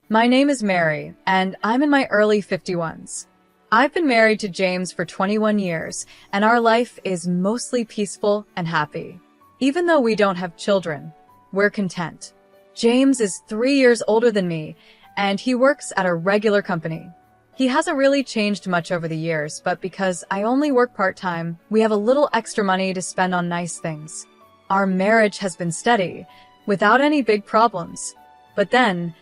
My name is Mary, and I'm in my early 51s. I've been married to James for 21 years, and our life is mostly peaceful and happy. Even though we don't have children, we're content. James is 3 years older than me, and he works at a regular company. He hasn't really changed much over the years, but because I only work part-time, we have a little extra money to spend on nice things. Our marriage has been steady, without any big problems. But then,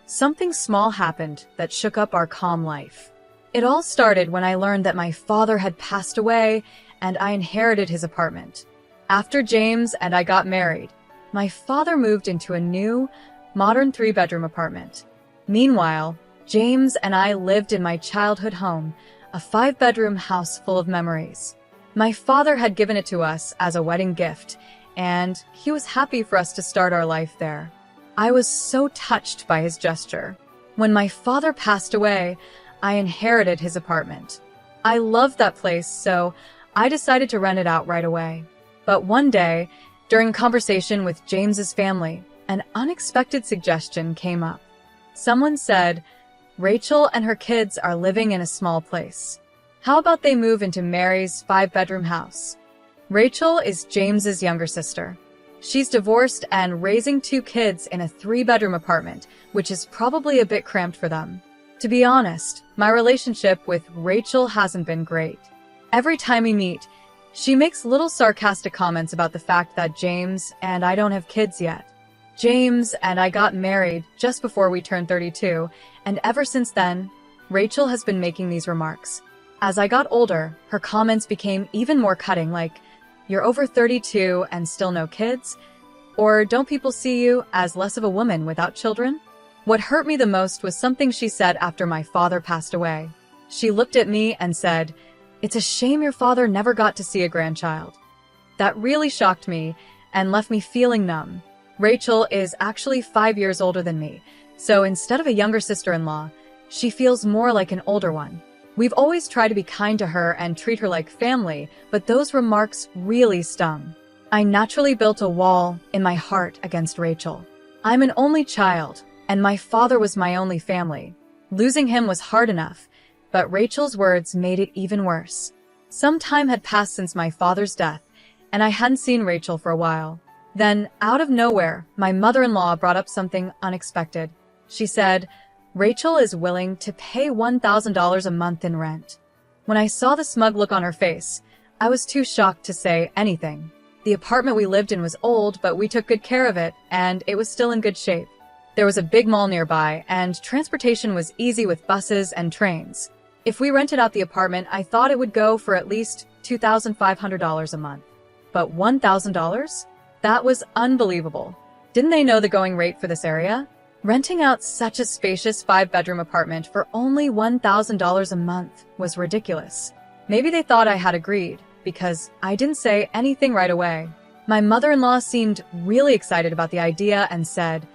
something small happened that shook up our calm life. It all started when I learned that my father had passed away and I inherited his apartment. After James and I got married, my father moved into a new, modern 3-bedroom apartment. Meanwhile, James and I lived in my childhood home, a 5-bedroom house full of memories. My father had given it to us as a wedding gift, and he was happy for us to start our life there. I was so touched by his gesture. When my father passed away, I inherited his apartment. I loved that place, so I decided to rent it out right away. But one day, during a conversation with James's family, an unexpected suggestion came up. Someone said, Rachel and her kids are living in a small place. How about they move into Mary's 5-bedroom house? Rachel is James's younger sister. She's divorced and raising 2 kids in a 3-bedroom apartment, which is probably a bit cramped for them. To be honest, my relationship with Rachel hasn't been great. Every time we meet, she makes little sarcastic comments about the fact that James and I don't have kids yet. James and I got married just before we turned 32, and ever since then, Rachel has been making these remarks. As I got older, her comments became even more cutting, like, "You're over 32 and still no kids?" Or, "Don't people see you as less of a woman without children?" What hurt me the most was something she said after my father passed away. She looked at me and said, "It's a shame your father never got to see a grandchild." That really shocked me and left me feeling numb. Rachel is actually 5 years older than me, so instead of a younger sister-in-law, she feels more like an older one. We've always tried to be kind to her and treat her like family, but those remarks really stung. I naturally built a wall in my heart against Rachel. I'm an only child, and my father was my only family. Losing him was hard enough, but Rachel's words made it even worse. Some time had passed since my father's death, and I hadn't seen Rachel for a while. Then, out of nowhere, my mother-in-law brought up something unexpected. She said, Rachel is willing to pay $1,000 a month in rent. When I saw the smug look on her face, I was too shocked to say anything. The apartment we lived in was old, but we took good care of it, and it was still in good shape. There was a big mall nearby, and transportation was easy with buses and trains. If we rented out the apartment, I thought it would go for at least $2,500 a month. But $1,000? That was unbelievable. Didn't they know the going rate for this area? Renting out such a spacious 5-bedroom apartment for only $1,000 a month was ridiculous. Maybe they thought I had agreed, because I didn't say anything right away. My mother-in-law seemed really excited about the idea and said,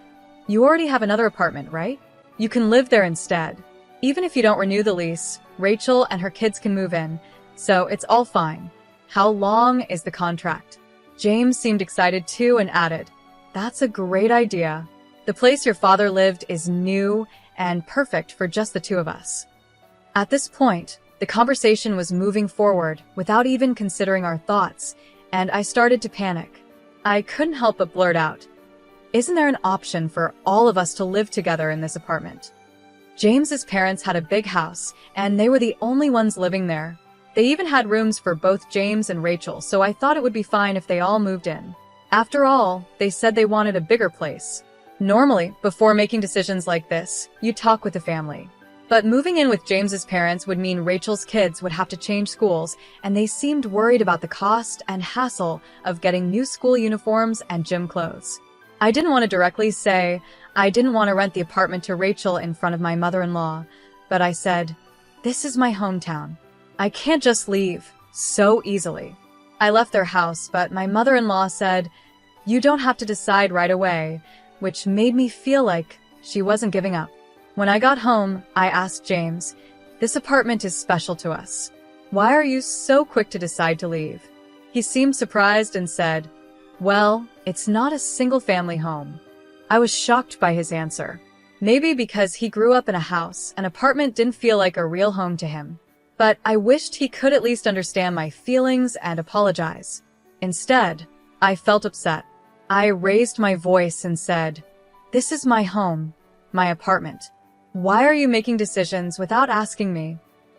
"You already have another apartment, right? You can live there instead. Even if you don't renew the lease, Rachel and her kids can move in, so it's all fine. How long is the contract?" James seemed excited too and added, "That's a great idea. The place your father lived is new and perfect for just the 2 of us." At this point, the conversation was moving forward without even considering our thoughts, and I started to panic. I couldn't help but blurt out, "Isn't there an option for all of us to live together in this apartment?" James's parents had a big house, and they were the only ones living there. They even had rooms for both James and Rachel, so I thought it would be fine if they all moved in. After all, they said they wanted a bigger place. Normally, before making decisions like this, you talk with the family. But moving in with James's parents would mean Rachel's kids would have to change schools, and they seemed worried about the cost and hassle of getting new school uniforms and gym clothes. I didn't want to directly say I didn't want to rent the apartment to Rachel in front of my mother-in-law, but I said, "This is my hometown. I can't just leave so easily." I left their house, but my mother-in-law said, "You don't have to decide right away," which made me feel like she wasn't giving up. When I got home, I asked James, "This apartment is special to us. Why are you so quick to decide to leave?" He seemed surprised and said, "Well, it's not a single-family home." I was shocked by his answer. Maybe because he grew up in a house, an apartment didn't feel like a real home to him. But I wished he could at least understand my feelings and apologize. Instead, I felt upset. I raised my voice and said, "This is my home, my apartment. Why are you making decisions without asking me?"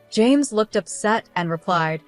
James looked upset and replied,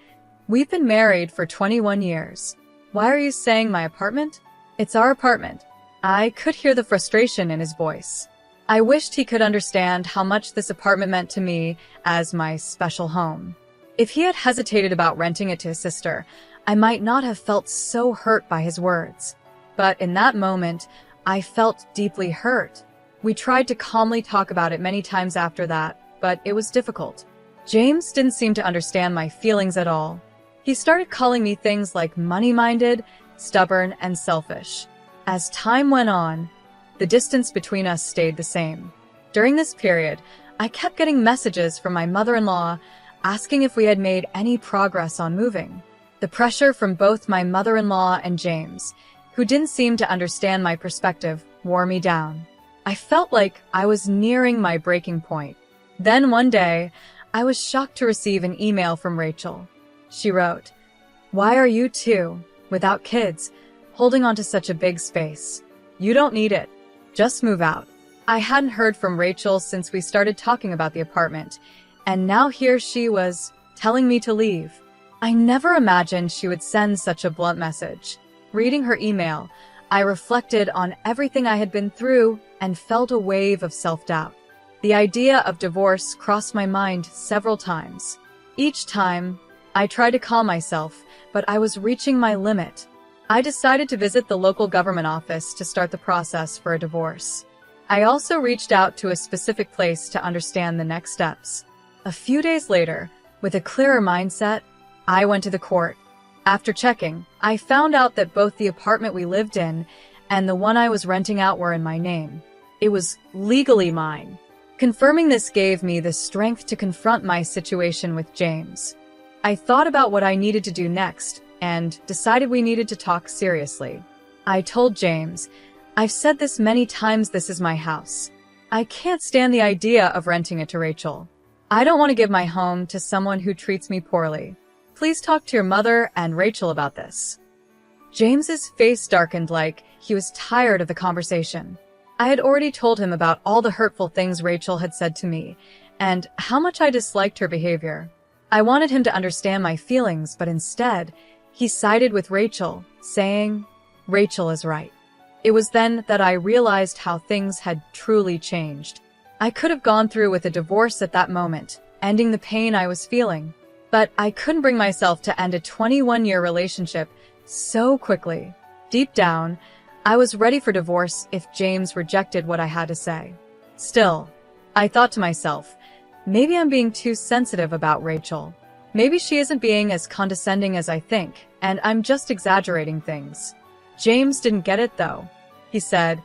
"We've been married for 21 years. Why are you saying my apartment? It's our apartment." I could hear the frustration in his voice. I wished he could understand how much this apartment meant to me as my special home. If he had hesitated about renting it to his sister, I might not have felt so hurt by his words. But in that moment, I felt deeply hurt. We tried to calmly talk about it many times after that, but it was difficult. James didn't seem to understand my feelings at all. He started calling me things like money-minded, stubborn, and selfish. As time went on, the distance between us stayed the same. During this period, I kept getting messages from my mother-in-law asking if we had made any progress on moving. The pressure from both my mother-in-law and James, who didn't seem to understand my perspective, wore me down. I felt like I was nearing my breaking point. Then one day, I was shocked to receive an email from Rachel. She wrote, "Why are you two, without kids, holding onto such a big space? You don't need it. Just move out." I hadn't heard from Rachel since we started talking about the apartment, and now here she was, telling me to leave. I never imagined she would send such a blunt message. Reading her email, I reflected on everything I had been through and felt a wave of self-doubt. The idea of divorce crossed my mind several times. Each time, I tried to calm myself, but I was reaching my limit. I decided to visit the local government office to start the process for a divorce. I also reached out to a specific place to understand the next steps. A few days later, with a clearer mindset, I went to the court. After checking, I found out that both the apartment we lived in and the one I was renting out were in my name. It was legally mine. Confirming this gave me the strength to confront my situation with James. I thought about what I needed to do next and decided we needed to talk seriously. I told James, "I've said this many times, this is my house. I can't stand the idea of renting it to Rachel. I don't want to give my home to someone who treats me poorly. Please talk to your mother and Rachel about this." James's face darkened like he was tired of the conversation. I had already told him about all the hurtful things Rachel had said to me and how much I disliked her behavior. I wanted him to understand my feelings, but instead, he sided with Rachel, saying, "Rachel is right." It was then that I realized how things had truly changed. I could have gone through with a divorce at that moment, ending the pain I was feeling. But I couldn't bring myself to end a 21-year relationship so quickly. Deep down, I was ready for divorce if James rejected what I had to say. Still, I thought to myself, maybe I'm being too sensitive about Rachel. Maybe she isn't being as condescending as I think, and I'm just exaggerating things. James didn't get it though. He said,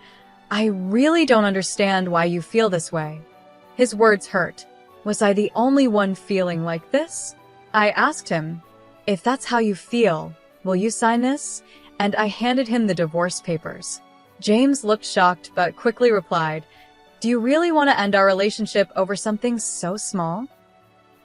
"I really don't understand why you feel this way." His words hurt. Was I the only one feeling like this? I asked him, "If that's how you feel, will you sign this?" And I handed him the divorce papers. James looked shocked but quickly replied, "Do you really want to end our relationship over something so small?"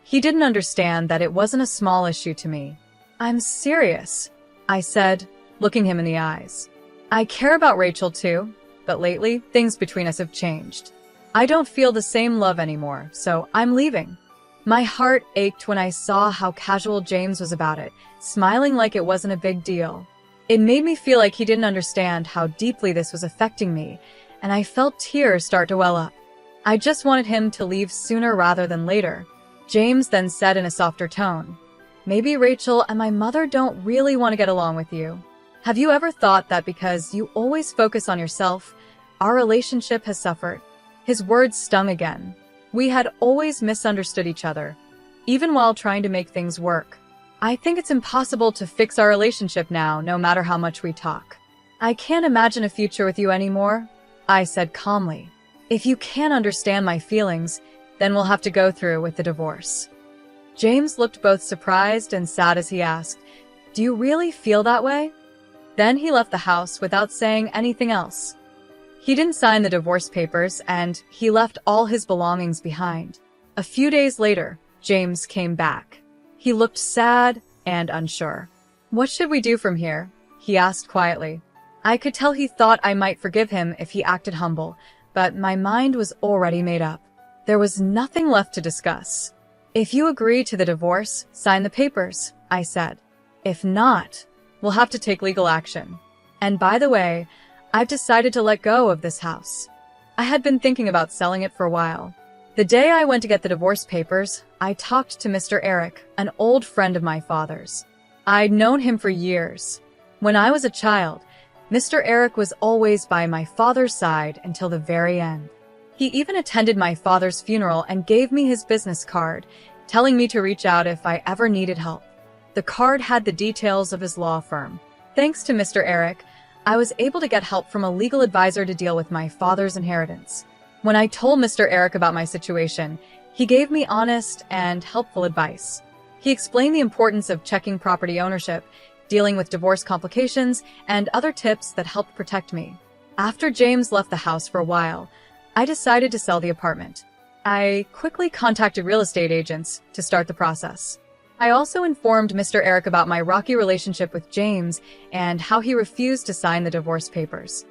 He didn't understand that it wasn't a small issue to me. "I'm serious," I said, looking him in the eyes. "I care about Rachel too, but lately, things between us have changed. I don't feel the same love anymore, so I'm leaving." My heart ached when I saw how casual James was about it, smiling like it wasn't a big deal. It made me feel like he didn't understand how deeply this was affecting me, and I felt tears start to well up. I just wanted him to leave sooner rather than later. James then said in a softer tone, "Maybe Rachel and my mother don't really want to get along with you. Have you ever thought that because you always focus on yourself, our relationship has suffered?" His words stung again. We had always misunderstood each other, even while trying to make things work. I think it's impossible to fix our relationship now, no matter how much we talk. "I can't imagine a future with you anymore," I said calmly. "If you can't understand my feelings, then we'll have to go through with the divorce." James looked both surprised and sad as he asked, "Do you really feel that way?" Then he left the house without saying anything else. He didn't sign the divorce papers, and he left all his belongings behind. A few days later, James came back. He looked sad and unsure. "What should we do from here?" he asked quietly. I could tell he thought I might forgive him if he acted humble, but my mind was already made up. There was nothing left to discuss. "If you agree to the divorce, sign the papers," I said. "If not, we'll have to take legal action. And by the way, I've decided to let go of this house." I had been thinking about selling it for a while. The day I went to get the divorce papers, I talked to Mr. Eric, an old friend of my father's. I'd known him for years. When I was a child, Mr. Eric was always by my father's side until the very end. He even attended my father's funeral and gave me his business card, telling me to reach out if I ever needed help. The card had the details of his law firm. Thanks to Mr. Eric, I was able to get help from a legal advisor to deal with my father's inheritance. When I told Mr. Eric about my situation, he gave me honest and helpful advice. He explained the importance of checking property ownership, dealing with divorce complications, and other tips that helped protect me. After James left the house for a while, I decided to sell the apartment. I quickly contacted real estate agents to start the process. I also informed Mr. Eric about my rocky relationship with James and how he refused to sign the divorce papers.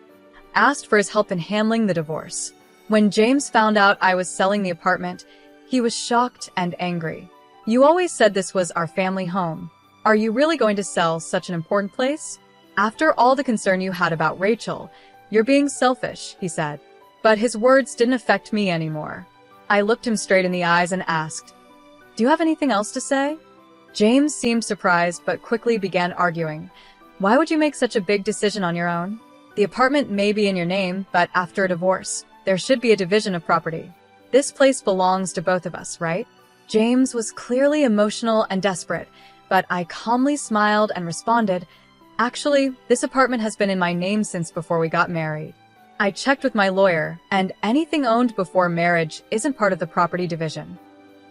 Asked for his help in handling the divorce. When James found out I was selling the apartment, he was shocked and angry. "You always said this was our family home. Are you really going to sell such an important place? After all the concern you had about Rachel, you're being selfish," he said. But his words didn't affect me anymore. I looked him straight in the eyes and asked, "Do you have anything else to say?" James seemed surprised but quickly began arguing. "Why would you make such a big decision on your own? The apartment may be in your name, but after a divorce, there should be a division of property. This place belongs to both of us, right?" James was clearly emotional and desperate, but I calmly smiled and responded, "Actually, this apartment has been in my name since before we got married. I checked with my lawyer, and anything owned before marriage isn't part of the property division."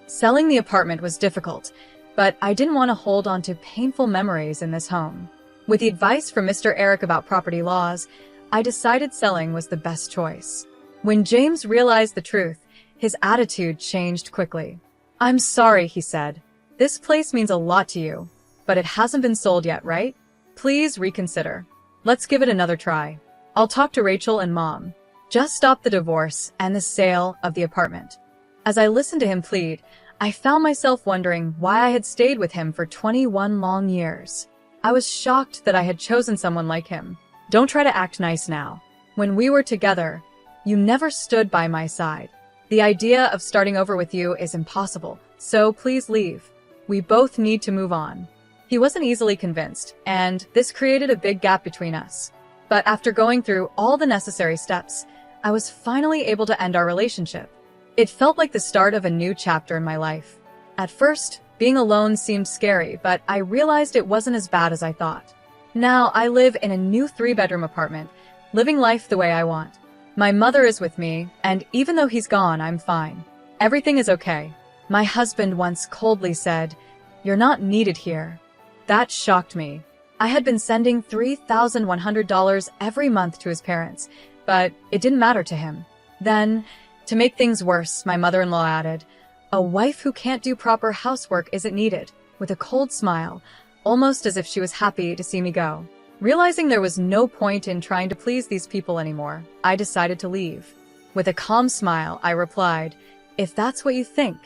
Selling the apartment was difficult, but I didn't want to hold on to painful memories in this home. With the advice from Mr. Eric about property laws, I decided selling was the best choice. When James realized the truth, his attitude changed quickly. "I'm sorry," he said. "This place means a lot to you, but it hasn't been sold yet, right? Please reconsider. Let's give it another try. I'll talk to Rachel and Mom. Just stop the divorce and the sale of the apartment." As I listened to him plead, I found myself wondering why I had stayed with him for 21 long years. I was shocked that I had chosen someone like him. "Don't try to act nice now. When we were together, you never stood by my side. The idea of starting over with you is impossible, so please leave. We both need to move on." He wasn't easily convinced, and this created a big gap between us. But after going through all the necessary steps, I was finally able to end our relationship. It felt like the start of a new chapter in my life. At first, being alone seemed scary, but I realized it wasn't as bad as I thought. Now I live in a new 3-bedroom apartment, living life the way I want. My mother is with me, and even though he's gone, I'm fine. Everything is okay. My husband once coldly said, "You're not needed here." That shocked me. I had been sending $3,100 every month to his parents, but it didn't matter to him. Then, to make things worse, my mother-in-law added, "A wife who can't do proper housework isn't needed," with a cold smile, almost as if she was happy to see me go. Realizing there was no point in trying to please these people anymore, I decided to leave. With a calm smile, I replied, "If that's what you think,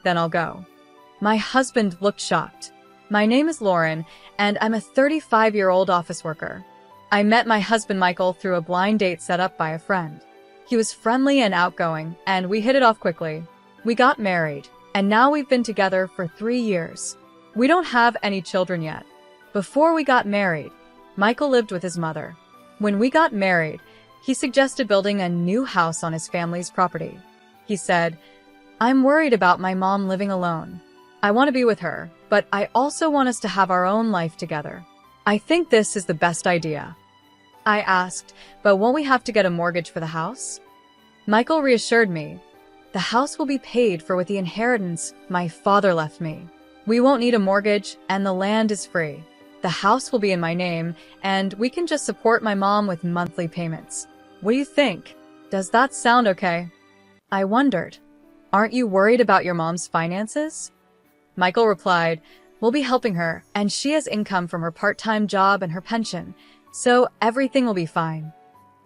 then I'll go." My husband looked shocked. "My name is Lauren, and I'm a 35-year-old office worker. I met my husband Michael through a blind date set up by a friend. He was friendly and outgoing, and we hit it off quickly. We got married, and now we've been together for 3 years. We don't have any children yet. Before we got married, Michael lived with his mother. When we got married, he suggested building a new house on his family's property. He said, 'I'm worried about my mom living alone. I want to be with her, but I also want us to have our own life together. I think this is the best idea.' I asked, 'But won't we have to get a mortgage for the house?' Michael reassured me, 'The house will be paid for with the inheritance my father left me. We won't need a mortgage, and the land is free. The house will be in my name, and we can just support my mom with monthly payments. What do you think? Does that sound okay? I wondered, aren't you worried about your mom's finances? Michael replied, we'll be helping her, and she has income from her part-time job and her pension, so everything will be fine.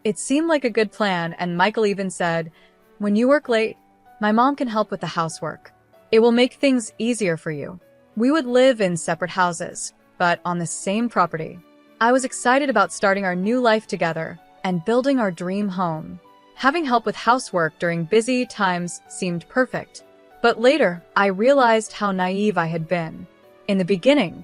It seemed like a good plan, and Michael even said, when you work late, my mom can help with the housework. It will make things easier for you. We would live in separate houses, but on the same property. I was excited about starting our new life together and building our dream home. Having help with housework during busy times seemed perfect. But later, I realized how naive I had been. In the beginning,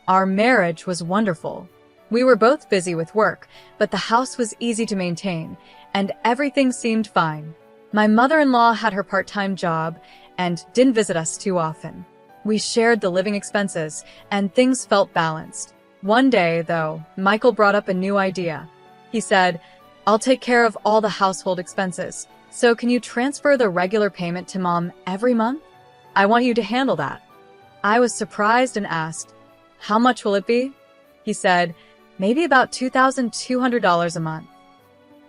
our marriage was wonderful. We were both busy with work, but the house was easy to maintain, and everything seemed fine. My mother-in-law had her part-time job and didn't visit us too often. We shared the living expenses, and things felt balanced. One day, though, Michael brought up a new idea. He said, I'll take care of all the household expenses, so can you transfer the regular payment to Mom every month? I want you to handle that. I was surprised and asked, how much will it be? He said, maybe about $2,200 a month.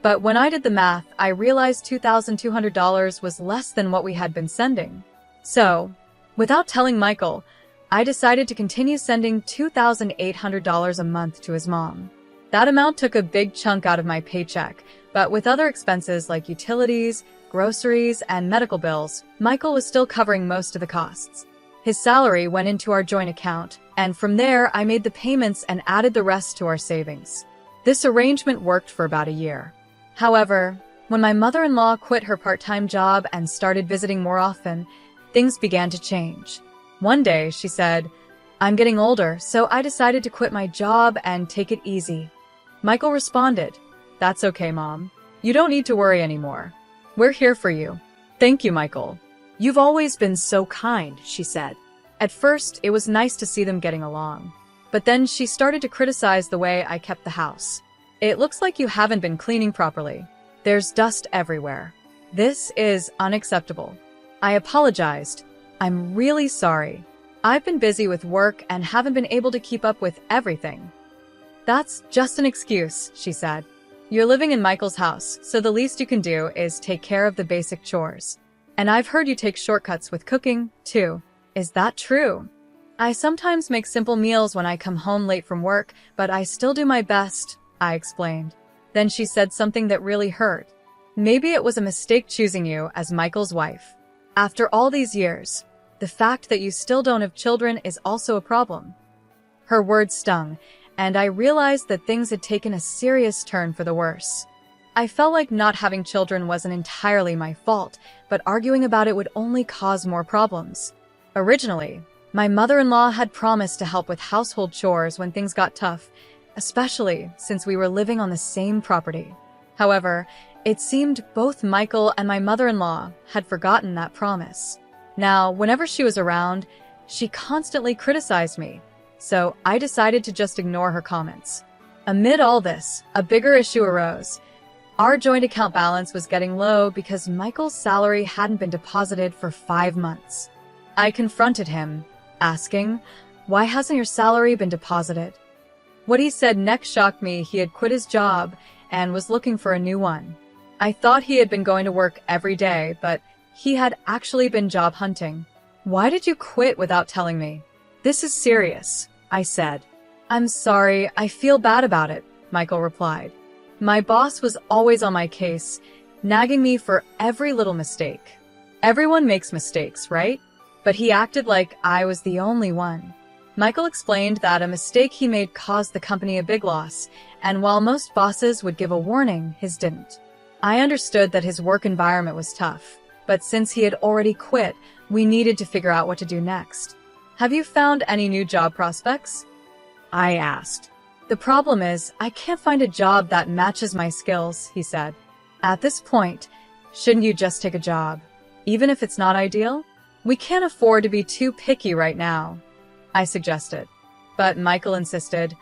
But when I did the math, I realized $2,200 was less than what we had been sending. So, without telling Michael, I decided to continue sending $2,800 a month to his mom. That amount took a big chunk out of my paycheck, but with other expenses like utilities, groceries, and medical bills, Michael was still covering most of the costs. His salary went into our joint account, and from there I made the payments and added the rest to our savings. This arrangement worked for about a year. However, when my mother-in-law quit her part-time job and started visiting more often, things began to change. One day, she said, I'm getting older, so I decided to quit my job and take it easy. Michael responded, that's okay, Mom. You don't need to worry anymore. We're here for you. Thank you, Michael. You've always been so kind, she said. At first, it was nice to see them getting along. But then she started to criticize the way I kept the house. It looks like you haven't been cleaning properly. There's dust everywhere. This is unacceptable. I apologized. I'm really sorry. I've been busy with work and haven't been able to keep up with everything. That's just an excuse, she said. You're living in Michael's house, so the least you can do is take care of the basic chores. And I've heard you take shortcuts with cooking, too. Is that true? I sometimes make simple meals when I come home late from work, but I still do my best, I explained. Then she said something that really hurt. Maybe it was a mistake choosing you as Michael's wife. After all these years, the fact that you still don't have children is also a problem. Her words stung, and I realized that things had taken a serious turn for the worse. I felt like not having children wasn't entirely my fault, but arguing about it would only cause more problems. Originally, my mother-in-law had promised to help with household chores when things got tough, especially since we were living on the same property. However, it seemed both Michael and my mother-in-law had forgotten that promise. Now, whenever she was around, she constantly criticized me, so I decided to just ignore her comments. Amid all this, a bigger issue arose. Our joint account balance was getting low because Michael's salary hadn't been deposited for 5 months. I confronted him, asking, why hasn't your salary been deposited? What he said next shocked me. He had quit his job and was looking for a new one. I thought he had been going to work every day, but he had actually been job hunting. Why did you quit without telling me? This is serious, I said. I'm sorry, I feel bad about it, Michael replied. My boss was always on my case, nagging me for every little mistake. Everyone makes mistakes, right? But he acted like I was the only one. Michael explained that a mistake he made caused the company a big loss, and while most bosses would give a warning, his didn't. I understood that his work environment was tough, but since he had already quit, we needed to figure out what to do next. Have you found any new job prospects? I asked. The problem is, I can't find a job that matches my skills, he said. At this point, shouldn't you just take a job, even if it's not ideal? We can't afford to be too picky right now, I suggested. But Michael insisted,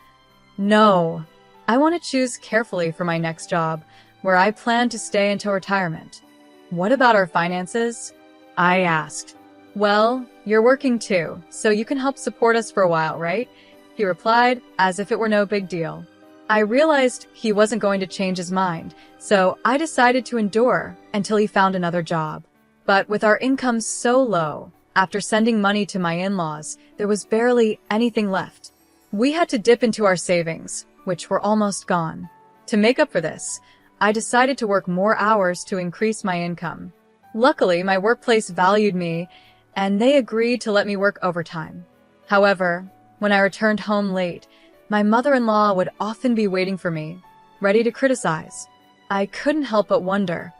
no, I want to choose carefully for my next job, where I plan to stay until retirement. What about our finances? I asked. Well, you're working too, so you can help support us for a while, right? He replied, as if it were no big deal. I realized he wasn't going to change his mind, so I decided to endure until he found another job. But with our income so low, after sending money to my in-laws, there was barely anything left. We had to dip into our savings, which were almost gone. To make up for this, I decided to work more hours to increase my income. Luckily, my workplace valued me, and they agreed to let me work overtime. However, when I returned home late, my mother-in-law would often be waiting for me, ready to criticize. I couldn't help but wonder,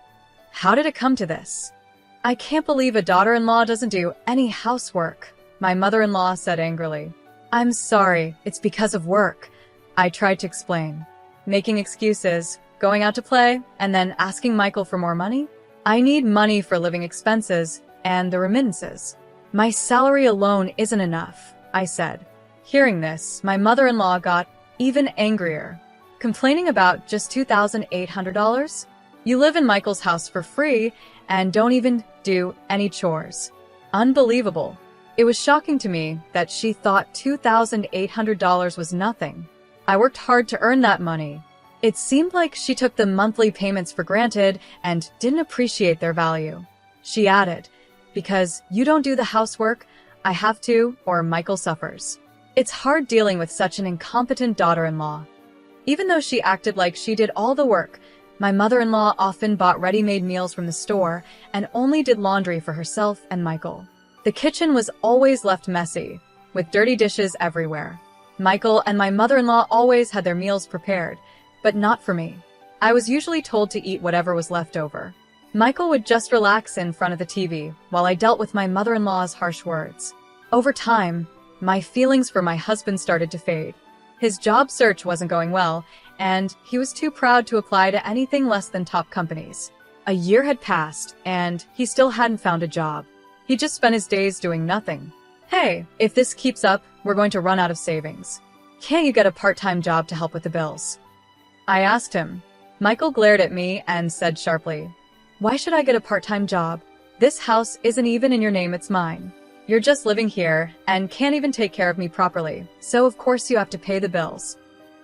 how did it come to this? I can't believe a daughter-in-law doesn't do any housework, my mother-in-law said angrily. I'm sorry, it's because of work, I tried to explain. Making excuses, going out to play, and then asking Michael for more money? I need money for living expenses and the remittances. My salary alone isn't enough, I said. Hearing this, my mother-in-law got even angrier, complaining about just $2,800? You live in Michael's house for free and don't even do any chores. Unbelievable. It was shocking to me that she thought $2,800 was nothing. I worked hard to earn that money. It seemed like she took the monthly payments for granted and didn't appreciate their value. She added, because you don't do the housework, I have to, or Michael suffers. It's hard dealing with such an incompetent daughter-in-law. Even though she acted like she did all the work, my mother-in-law often bought ready-made meals from the store and only did laundry for herself and Michael. The kitchen was always left messy, with dirty dishes everywhere. Michael and my mother-in-law always had their meals prepared, but not for me. I was usually told to eat whatever was left over. Michael would just relax in front of the TV while I dealt with my mother-in-law's harsh words. Over time, my feelings for my husband started to fade. His job search wasn't going well, and he was too proud to apply to anything less than top companies. A year had passed, and he still hadn't found a job. He just spent his days doing nothing. Hey, if this keeps up, we're going to run out of savings. Can't you get a part-time job to help with the bills? I asked him. Michael glared at me and said sharply, why should I get a part-time job? This house isn't even in your name, it's mine. You're just living here and can't even take care of me properly, so of course you have to pay the bills.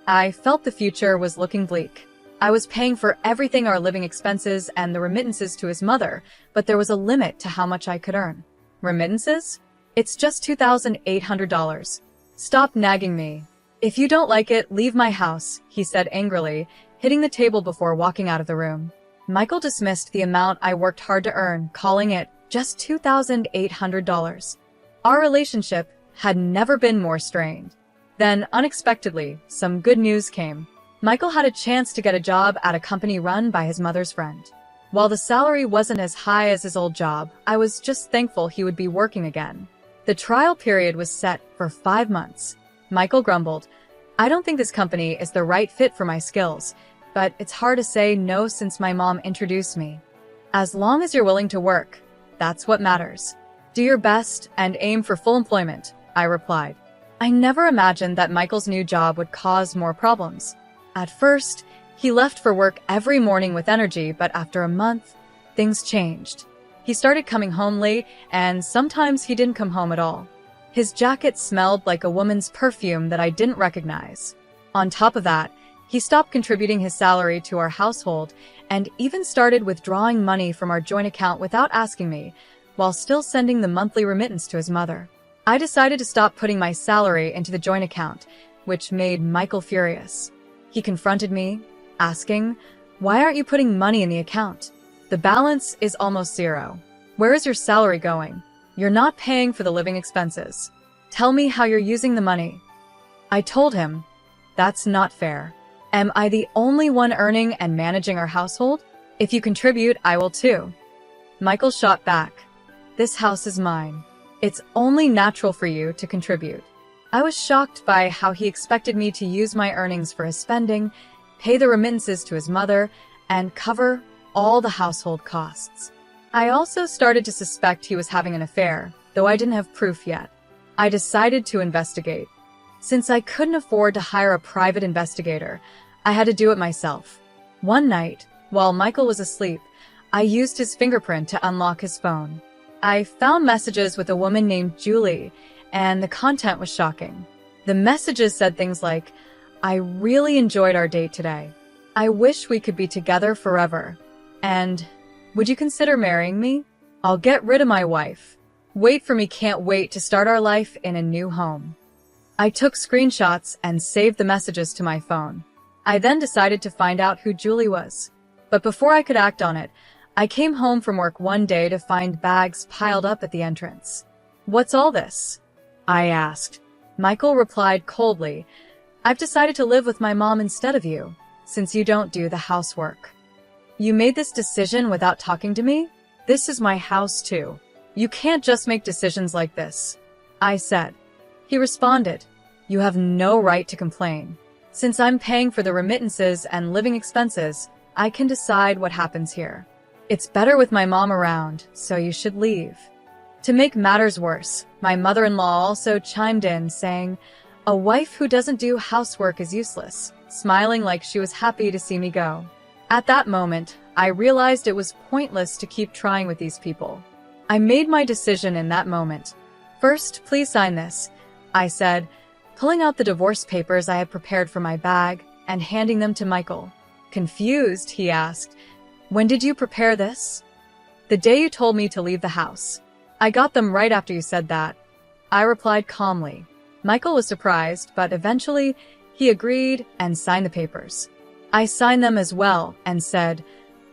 I felt the future was looking bleak. I was paying for everything, our living expenses and the remittances to his mother, but there was a limit to how much I could earn. Remittances? It's just $2,800. Stop nagging me. If you don't like it, leave my house, he said angrily, hitting the table before walking out of the room. Michael dismissed the amount I worked hard to earn, calling it just $2,800. Our relationship had never been more strained. Then, unexpectedly, some good news came. Michael had a chance to get a job at a company run by his mother's friend. While the salary wasn't as high as his old job, I was just thankful he would be working again. The trial period was set for 5 months. Michael grumbled, I don't think this company is the right fit for my skills, but it's hard to say no since my mom introduced me. As long as you're willing to work, that's what matters. Do your best and aim for full employment, I replied. I never imagined that Michael's new job would cause more problems. At first, he left for work every morning with energy, but after a month, things changed. He started coming home late, and sometimes he didn't come home at all. His jacket smelled like a woman's perfume that I didn't recognize. On top of that, he stopped contributing his salary to our household and even started withdrawing money from our joint account without asking me, while still sending the monthly remittance to his mother. I decided to stop putting my salary into the joint account, which made Michael furious. He confronted me, asking, why aren't you putting money in the account? The balance is almost zero. Where is your salary going? You're not paying for the living expenses. Tell me how you're using the money. I told him, that's not fair. Am I the only one earning and managing our household? If you contribute, I will too. Michael shot back. This house is mine. It's only natural for you to contribute. I was shocked by how he expected me to use my earnings for his spending, pay the remittances to his mother, and cover all the household costs. I also started to suspect he was having an affair, though I didn't have proof yet. I decided to investigate. Since I couldn't afford to hire a private investigator, I had to do it myself. One night, while Michael was asleep, I used his fingerprint to unlock his phone. I found messages with a woman named Julie, and the content was shocking. The messages said things like, I really enjoyed our date today. I wish we could be together forever. And would you consider marrying me? I'll get rid of my wife. Wait for me, can't wait to start our life in a new home. I took screenshots and saved the messages to my phone. I then decided to find out who Julie was. But before I could act on it, I came home from work one day to find bags piled up at the entrance. "What's all this?" I asked. Michael replied coldly, "I've decided to live with my mom instead of you, since you don't do the housework." "You made this decision without talking to me? This is my house too. You can't just make decisions like this," I said. He responded, "You have no right to complain. Since I'm paying for the remittances and living expenses, I can decide what happens here. It's better with my mom around, so you should leave." To make matters worse, my mother-in-law also chimed in, saying, "A wife who doesn't do housework is useless," smiling like she was happy to see me go. At that moment, I realized it was pointless to keep trying with these people. I made my decision in that moment. "First, please sign this," I said, pulling out the divorce papers I had prepared from my bag and handing them to Michael. Confused, he asked, "When did you prepare this?" "The day you told me to leave the house. I got them right after you said that," I replied calmly. Michael was surprised, but eventually he agreed and signed the papers. I signed them as well and said,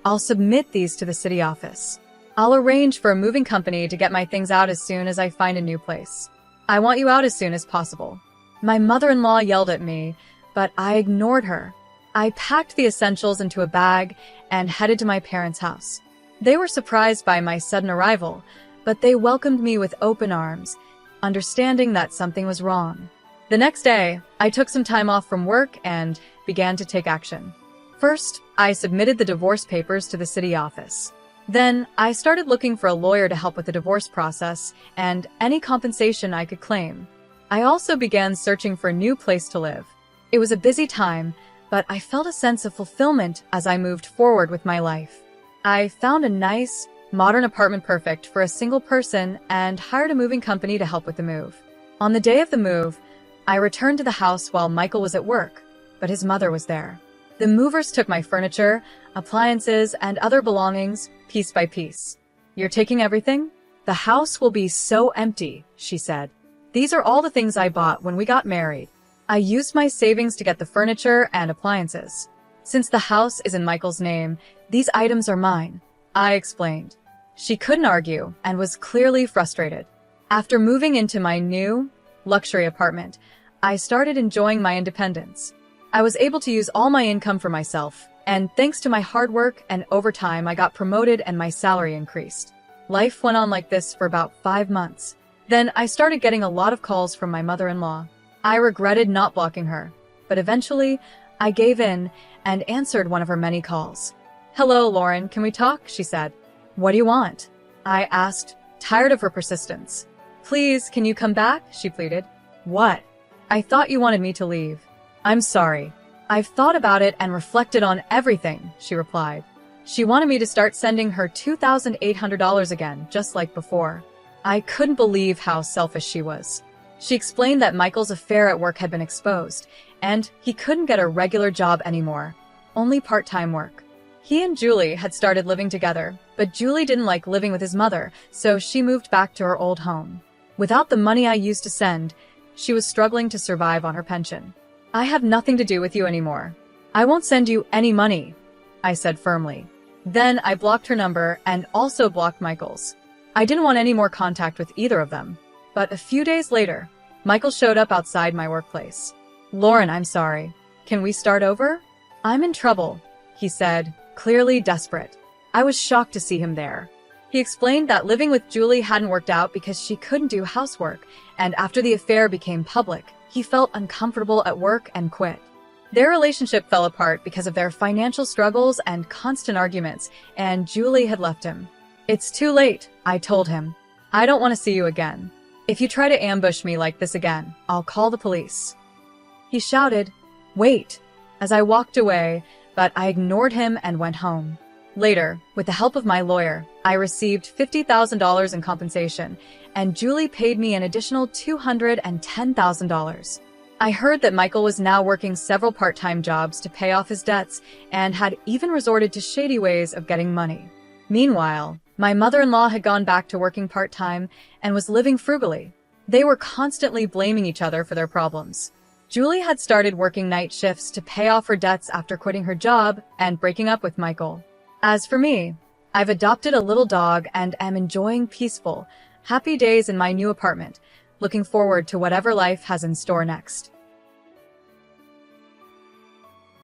"I'll submit these to the city office. I'll arrange for a moving company to get my things out as soon as I find a new place. I want you out as soon as possible." My mother-in-law yelled at me, but I ignored her. I packed the essentials into a bag and headed to my parents' house. They were surprised by my sudden arrival, but they welcomed me with open arms, understanding that something was wrong. The next day, I took some time off from work and began to take action. First, I submitted the divorce papers to the city office. Then, I started looking for a lawyer to help with the divorce process and any compensation I could claim. I also began searching for a new place to live. It was a busy time, but I felt a sense of fulfillment as I moved forward with my life. I found a nice, modern apartment perfect for a single person and hired a moving company to help with the move. On the day of the move, I returned to the house while Michael was at work, but his mother was there. The movers took my furniture, appliances, and other belongings, piece by piece. "You're taking everything? The house will be so empty," she said. "These are all the things I bought when we got married. I used my savings to get the furniture and appliances. Since the house is in Michael's name, these items are mine," I explained. She couldn't argue and was clearly frustrated. After moving into my new, luxury apartment, I started enjoying my independence. I was able to use all my income for myself, and thanks to my hard work and overtime, I got promoted and my salary increased. Life went on like this for about 5 months. Then I started getting a lot of calls from my mother-in-law. I regretted not blocking her, but eventually I gave in and answered one of her many calls. "Hello, Lauren, can we talk?" she said. "What do you want?" I asked, tired of her persistence. "Please, can you come back?" she pleaded. "What?" "I thought you wanted me to leave." "I'm sorry. I've thought about it and reflected on everything," she replied. She wanted me to start sending her $2,800 again, just like before. I couldn't believe how selfish she was. She explained that Michael's affair at work had been exposed, and he couldn't get a regular job anymore, only part-time work. He and Julie had started living together, but Julie didn't like living with his mother, so she moved back to her old home. Without the money I used to send, she was struggling to survive on her pension. "I have nothing to do with you anymore. I won't send you any money," I said firmly. Then I blocked her number and also blocked Michael's. I didn't want any more contact with either of them. But a few days later, Michael showed up outside my workplace. "Lauren, I'm sorry. Can we start over?" "I'm in trouble," he said, clearly desperate. I was shocked to see him there. He explained that living with Julie hadn't worked out because she couldn't do housework, and after the affair became public, he felt uncomfortable at work and quit. Their relationship fell apart because of their financial struggles and constant arguments, and Julie had left him. "It's too late," I told him. "I don't want to see you again. If you try to ambush me like this again, I'll call the police." He shouted, "Wait," as I walked away, but I ignored him and went home. Later, with the help of my lawyer, I received $50,000 in compensation, and Julie paid me an additional $210,000. I heard that Michael was now working several part-time jobs to pay off his debts and had even resorted to shady ways of getting money. Meanwhile, my mother-in-law had gone back to working part-time and was living frugally. They were constantly blaming each other for their problems. Julie had started working night shifts to pay off her debts after quitting her job and breaking up with Michael. As for me, I've adopted a little dog and am enjoying peaceful, happy days in my new apartment, looking forward to whatever life has in store next.